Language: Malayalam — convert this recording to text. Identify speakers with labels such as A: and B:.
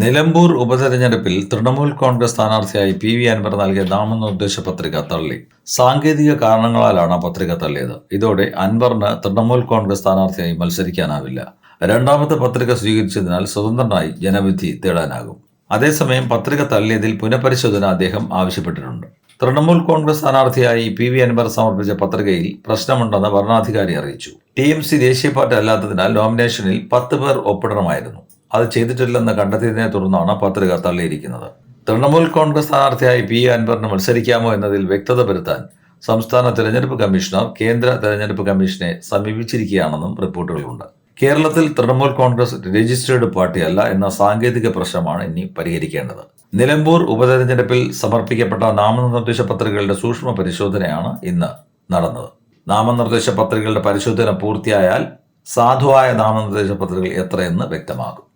A: നിലമ്പൂർ ഉപതെരഞ്ഞെടുപ്പിൽ തൃണമൂൽ കോൺഗ്രസ് സ്ഥാനാർത്ഥിയായി പി അൻവർ നൽകിയ നാമനിർദ്ദേശ പത്രിക തള്ളി. സാങ്കേതിക കാരണങ്ങളാലാണ് പത്രിക തള്ളിയത്. ഇതോടെ അൻവറിന് തൃണമൂൽ കോൺഗ്രസ് സ്ഥാനാർത്ഥിയായി മത്സരിക്കാനാവില്ല. രണ്ടാമത്തെ പത്രിക സ്വീകരിച്ചതിനാൽ സ്വതന്ത്രനായി ജനവിധി തേടാനാകും. അതേസമയം പത്രിക തള്ളിയതിൽ പുനഃപരിശോധന അദ്ദേഹം ആവശ്യപ്പെട്ടിട്ടുണ്ട്. തൃണമൂൽ കോൺഗ്രസ് സ്ഥാനാർത്ഥിയായി പി അൻവർ സമർപ്പിച്ച പത്രികയിൽ പ്രശ്നമുണ്ടെന്ന് വരണാധികാരി അറിയിച്ചു. TMC ദേശീയ പാർട്ടി അല്ലാത്തതിനാൽ നോമിനേഷനിൽ 10 പേർ ഒപ്പിടണമായിരുന്നു. അത് ചെയ്തിട്ടില്ലെന്ന് കണ്ടെത്തിയതിനെ തുടർന്നാണ് പത്രിക തള്ളിയിരിക്കുന്നത്. തൃണമൂൽ കോൺഗ്രസ് സ്ഥാനാർത്ഥിയായി പി അൻവറിന് മത്സരിക്കാമോ എന്നതിൽ വ്യക്തത വരുത്താൻ സംസ്ഥാന തെരഞ്ഞെടുപ്പ് കമ്മീഷണർ കേന്ദ്ര തെരഞ്ഞെടുപ്പ് കമ്മീഷനെ സമീപിച്ചിരിക്കുകയാണെന്നും റിപ്പോർട്ടുകളുണ്ട്. കേരളത്തിൽ തൃണമൂൽ കോൺഗ്രസ് രജിസ്റ്റേർഡ് പാർട്ടിയല്ല എന്ന സാങ്കേതിക പ്രശ്നമാണ് ഇനി പരിഹരിക്കേണ്ടത്. നിലമ്പൂർ ഉപതെരഞ്ഞെടുപ്പിൽ സമർപ്പിക്കപ്പെട്ട നാമനിർദ്ദേശ പത്രികകളുടെ സൂക്ഷ്മ പരിശോധനയാണ് ഇന്ന് നടന്നത്. നാമനിർദ്ദേശ പത്രികകളുടെ പരിശോധന പൂർത്തിയായാൽ സാധുവായ നാമനിർദ്ദേശ പത്രികകൾ എത്രയെന്ന് വ്യക്തമാകും.